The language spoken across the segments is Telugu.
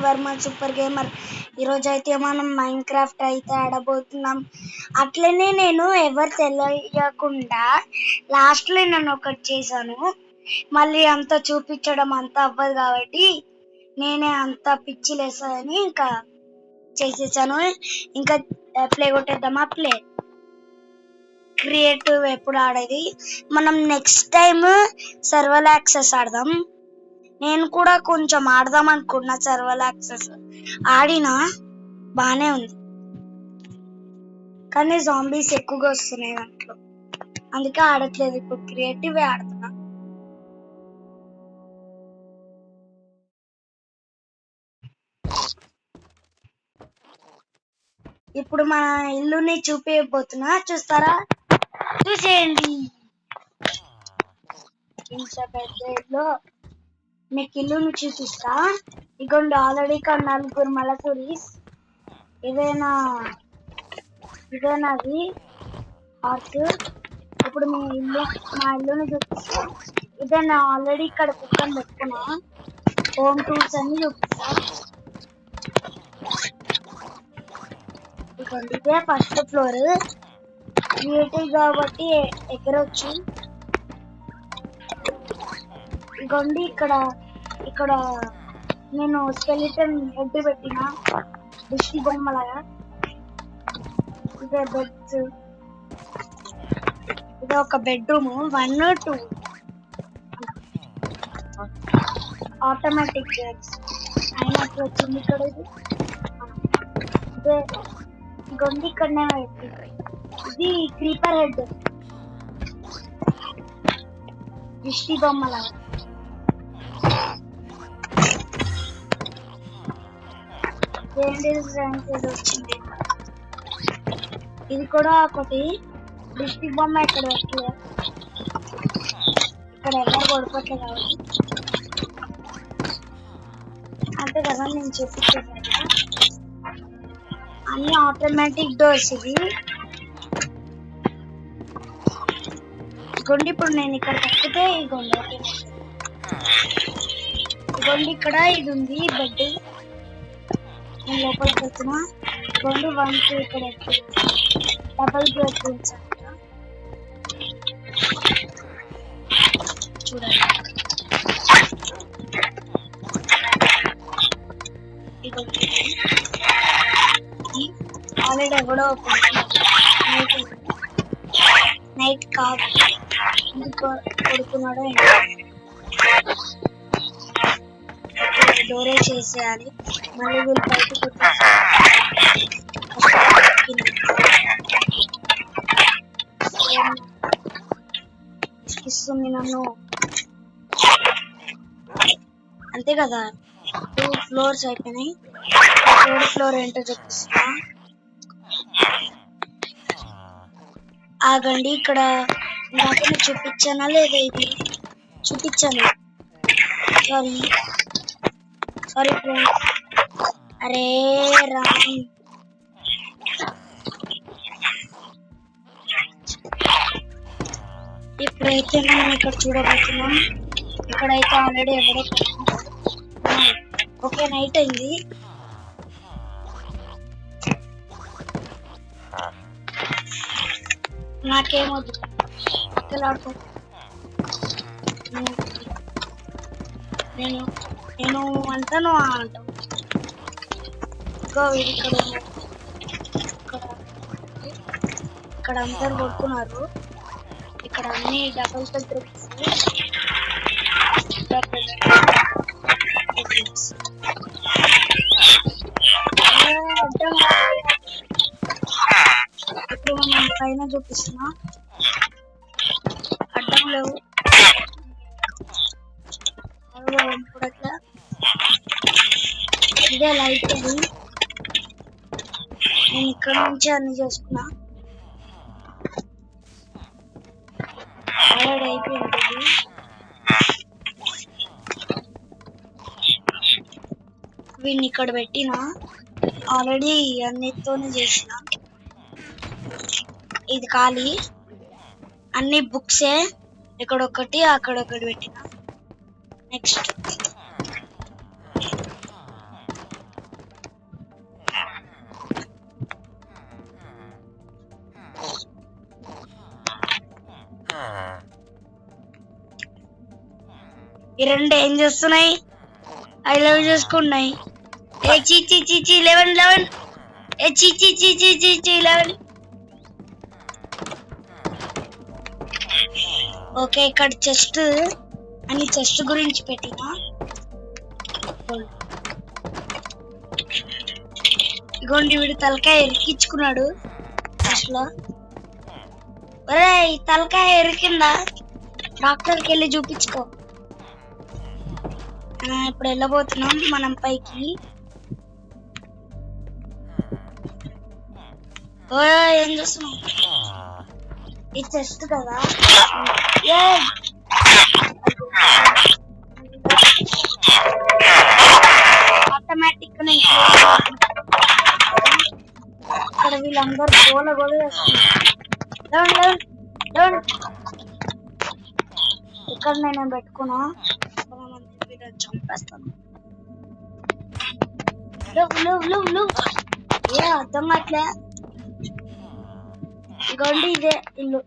Varma super gamer. ఈరోజు అయితే మనం మైన్క్రాఫ్ట్ అయితే ఆడబోతున్నాం. అట్లనే నేను ఎవరు తెలియకుండా లాస్ట్ లో నేను ఒకటి చేశాను. మళ్ళీ అంత చూపించడం అంత అవ్వదు కాబట్టి నేనే అంత పిచ్చి లేసాని ఇంకా చేసేసాను. ఇంకా ప్లే కొట్టేద్దామా? ప్లే క్రియేటివ్ ఎప్పుడు ఆడేది మనం నెక్స్ట్ టైం సర్వర్ యాక్సెస్ ఆడదాం. నేను కూడా కొంచెం ఆడదాం అనుకున్నా, సర్వర్ యాక్సెస్ ఆడినా బానే ఉంది కానీ జాంబీస్ ఎక్కువగా వస్తున్నాయి దాంట్లో, అందుకే ఆడట్లేదు. ఇప్పుడు క్రియేటివ్ ఆడుతున్నా. ఇప్పుడు మన ఇల్లుని చూపించబోతున్నా, చూస్తారా? చూసేయండి. ఇంత పెద్ద ఇల్లు మీకు ఇల్లుని చూపిస్తా. ఇగోండి ఆల్రెడీ నలుగురు మలసూరీస్. ఇదేనాది హార్ట్. ఇప్పుడు మా ఇల్లుని చూపిస్తా. ఇదే నా ఆల్రెడీ ఇక్కడ కుక్కని పెట్టుకున్నా. హోమ్ టూల్స్ అన్ని చూపిస్తా. ఇదిగోండి ఇదే ఫస్ట్ ఫ్లోర్. క్రియేటివ్ కాబట్టి ఎగరొచ్చు. ఇదిగోండి ఇక్కడ నేను స్కెలిటన్ హెడ్ పెట్టిన దిష్టి బొమ్మలాగా. ఇదే బెడ్స్. ఇదే ఒక బెడ్రూమ్ 1, 2 ఆటోమేటిక్ గేట్స్ అయినట్టు వచ్చింది. ఇక్కడ ఇదే ఇదిగోండి ఇక్కడనే ఇది క్రీపర్ హెడ్ దిష్టి బొమ్మలాగా. వచ్చింది. ఇది కూడా ఒకటి దిష్టి బొమ్మ. ఇక్కడ వస్తుంది. ఇక్కడ ఎవరు పడిపోట్లేదు కాబట్టి అంతే కదా నేను చూపించేది. అన్ని ఆటోమేటిక్ డోర్స్. ఇదిగోండి ఇప్పుడు నేను ఇక్కడ తప్పితే ఇదిగోండి ఇదిగోండి ఇక్కడ ఇది ఉంది బెడ్. నేను లోపలికి వెళ్తున్నా. ఇదిగోండి 1, 2 ఇక్కడ డబల్ బెడ్రూమ్స్ అంట. చూడండి ఆల్రెడీ ఎవడో నైట్ కాదు కొడుకున్నాడో డోరే చేసేయాలి. మళ్ళీ వీళ్ళు బయటకు ఇస్తుంది నన్ను. అంతే కదా 2 ఫ్లోర్స్ అయిపోయినాయి. 3rd ఫ్లోర్ ఏంటో చూపిస్తున్నా. ఆగండి ఇక్కడ ఇందాక చూపించానా లేదా? ఇది చూపించాను. Sorry friends. అరే రామ్, ఇప్పుడైతే మనం ఇక్కడ చూడబోతున్నాం. ఇక్కడైతే ఆల్రెడీ ఎవరో ఓకే నైట్ అయింది. నాకేమొద్దు ఆడుకో. నేను అంటాను అంటావు. ఇక్కడ అందరు కొడుకున్నారు. ఇక్కడ అన్ని డబల్ బెడ్రూమ్స్. ఇప్పుడు మనం పైన చూపిస్తున్నా. అడ్డం లేవు. ఇప్పుడు అట్లా ఇదే లైట్. అది నేను ఇక్కడ నుంచి అన్ని చేసుకున్నా. ఆల్రెడీ అయిపోయింది. వీడిని ఇక్కడ పెట్టిన ఆల్రెడీ అన్నిటితోనే చేసిన. ఇది ఖాళీ, అన్ని బుక్సే. ఇక్కడ ఒకటి అక్కడ ఒకటి పెట్టిన. నెక్స్ట్ ఈ రెండు ఏం చేస్తున్నాయి? ఐ లవ్ చేసుకున్నాయి. ఏ చీ చీ చీ చీ 11 ఏ చీ చీ చీ చీ చీ చీ 11. ఓకే, ఇక్కడ చెస్ట్ అని చెస్ట్ గురించి పెట్టినా. ఇగోండి వీడు తలకాయ ఎరికించుకున్నాడు అసలు. ఒరే తలకాయ ఎరికిందా? డాక్టర్కి వెళ్ళి చూపించుకో. ఇప్పుడు వెళ్ళబోతున్నాం మనం పైకి. ఓ ఏం చేస్తున్నాం? ఈ చెస్ట్ కదా, ఆటోమేటిక్ గా ఇక్కడ వీళ్ళందరూ గోల గోల చేస్తున్నారు. ఇక్కడ నేను పెట్టుకున్నా చంపేస్తాను. ఏ అర్థం అట్లే. ఇగోండి ఇదే ఇల్లు.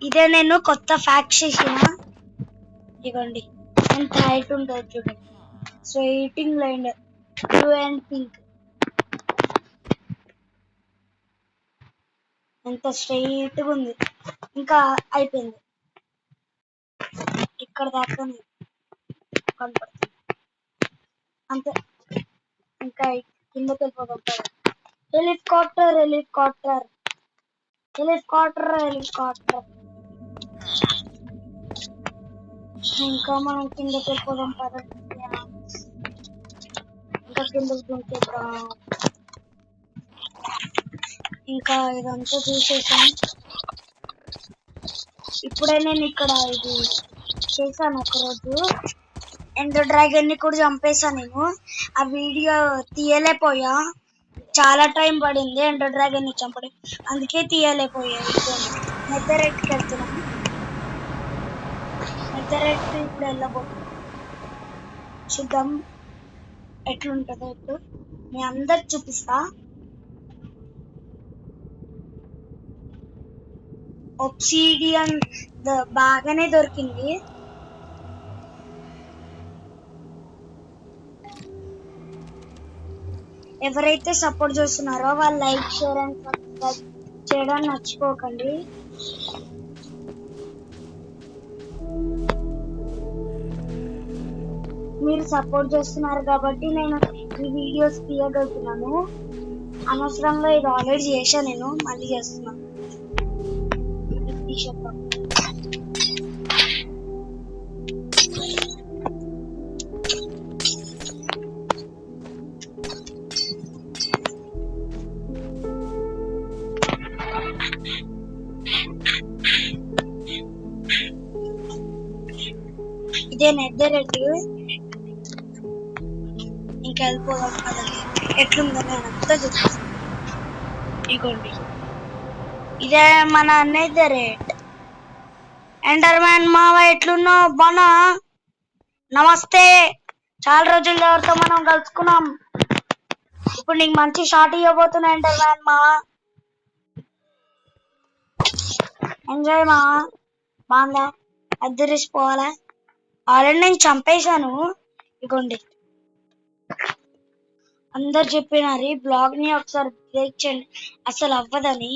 ఇదే నేను కొత్త ఫ్యాక్ట్ చేసిన. ఇగోండి ఎంత హైట్ ఉంటుంది చూడండి. Straightening line blue and pink. ఎంత స్ట్రైట్ గా ఉంది. ఇంకా అయిపోయింది ఇక్కడ దాకా కనపడుతుంది అంతే. ఇంకా కిందకి వెళ్ళిపోతాం. Helicopter helicopter helicopter helicopter. ఇంకా మనం కిందకి వెళ్ళిపోదాం పదండి. ఇంకా కిందకి దుంకేద్దాం. ఇంకా ఇదంతా చూసేసాం. ఇప్పుడే నేను ఇక్కడ ఇది చేశాను ఒకరోజు. ఎండర్ డ్రాగన్ ని కూడా చంపేశాను నేను. ఆ వీడియో తీయలేకపోయా, చాలా టైం పడింది ఎండర్ డ్రాగన్ ని చంపడం, అందుకే తీయలేకపోయా. నెదరెట్కి వెళ్తున్నాం. నెదరెట్ ఇప్పుడు వెళ్ళబోతున్నాం. చూద్దాం ఎట్లుంటుందో. ఇప్పుడు మీ అందరికి చూపిస్తా. ఒబ్సిడియన్ బాగానే దొరికింది. ఎవరైతే సపోర్ట్ చేస్తున్నారో వాళ్ళు లైక్ షేర్ అండ్ సబ్స్క్రైబ్ చేయడం మర్చిపోకండి. మీరు సపోర్ట్ చేస్తున్నారు కాబట్టి నేను ఈ వీడియోస్ తీయగలుగుతున్నాను. అనవసరంగా ఇది ఆల్రెడీ చేశాను, నేను మళ్ళీ చేస్తున్నాను. ఇదే నెదరెట్. ఇంకా వెళ్ళిపోదాం కదండి. ఎట్లుందో నేను అంతా చూపిస్తాను. ఇగోండి ఇదే మన నెదరెట్. ఎండర్ మ్యాన్ మావ ఎట్లున్నావు? బానా? నమస్తే. చాలా రోజుల తర్వాత మనం కలుసుకున్నాం. ఇప్పుడు నీకు మంచి షాట్ ఇవ్వబోతున్నా ఎండర్ మ్యాన్ మావ. ఎంజాయ్ మా. బాగుందా? అద్దరిసిపోవాలా? ఆల్రెడీ నేను చంపేశాను. ఇగోండి అందరు చెప్పినారు ఈ బ్లాగ్ ని ఒకసారి బ్రేక్ చేయండి, అసలు అవ్వదని.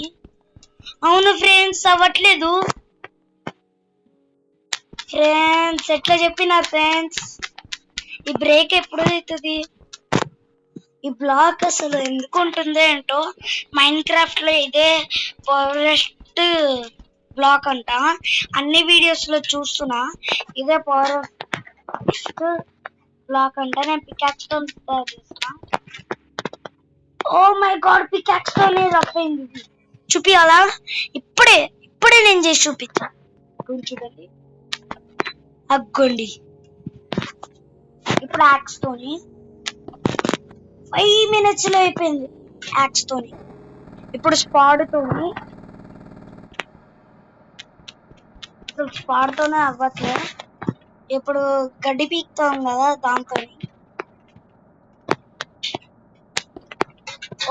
అవును ఫ్రెండ్స్, అవ్వట్లేదు ఫ్రెండ్స్. ఎట్లా చెప్పినారు ఫ్రెండ్స్? ఈ బ్రేక్ ఎప్పుడు అవుతుంది? ఈ బ్లాగ్ అసలు ఎందుకు ఉంటుంది ఏంటో. మైన్ క్రాఫ్ట్ లో ఇదే ఫారెస్ట్ బ్లాక్ అంట. అన్ని వీడియోస్ లో చూస్తున్నా ఇదే ఫారెస్ట్ బ్లాక్ అంట. నేను పికాక్స్ తో తయారు చేస్తున్నా. ఓ మై గాడ్, పికాక్స్ తోనే రఫైంది. చూపియాలా? ఇప్పుడే నేను చేసి చూపించా. చూడండి, అగ్గోండి. ఇప్పుడు యాక్స్ తోని 5 minutes లో అయిపోయింది. యాక్స్ తోని. ఇప్పుడు స్పాడ్ తోని, స్పాడ్ తోనే అవ్వట్లే. ఇప్పుడు గడ్డి పీక్తాం కదా దాంతో.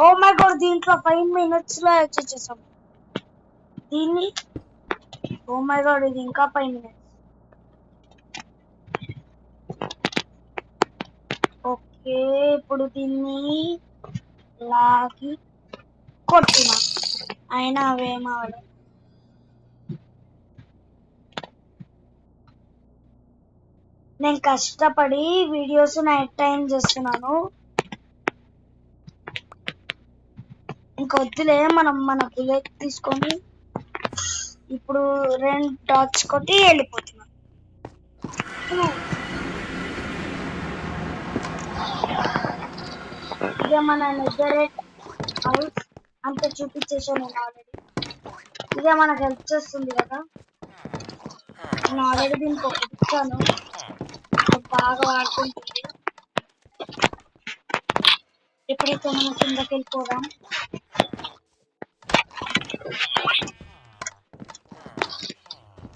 ఓ మై గాడ్, దీంట్లో 5 minutes లో వచ్చేసాం దీన్ని. ఓ మై గాడ్, ఇది ఇంకా 5 minutes. ఓకే, ఇప్పుడు దీన్ని లాగి కొట్టిన అయినా అవేమవడం. నేను కష్టపడి వీడియోస్ నైట్ టైం చేస్తున్నాను. ఇంకొద్దులే, మనం మన బుల్లెట్ తీసుకొని ఇప్పుడు 2 డాట్స్ కొట్టి వెళ్ళిపోతున్నాం. ఇదే మన నెదరేట్ హౌస్ అంతా చూపించేసాను నేను ఆల్రెడీ. ఇదే మనకు హెల్ప్ చేస్తుంది కదా. నేను ఆల్రెడీ దీనికి ఒకటి ఇచ్చాను, బాగా వాడుకుంటుంది. ఎప్పుడైతే మనం కిందకి వెళ్ళిపోదాం.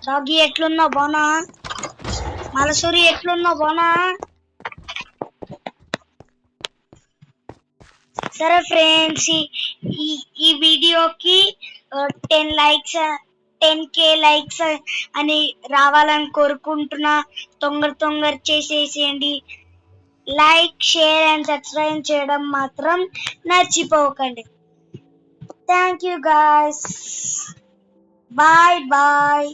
డాగి ఎట్లున్నావు, బానా? మలసూరి ఎట్లున్నావు, బానా? సరే ఫ్రెండ్స్, ఈ వీడియోకి 10 లైక్స్ 10K లైక్స్ అని రావాలని కోరుకుంటున్నా. తొందర చేసేసేయండి. లైక్, షేర్ అండ్ సబ్స్క్రైబ్ చేయడం మాత్రం మర్చిపోకండి. Thank you guys. Bye bye.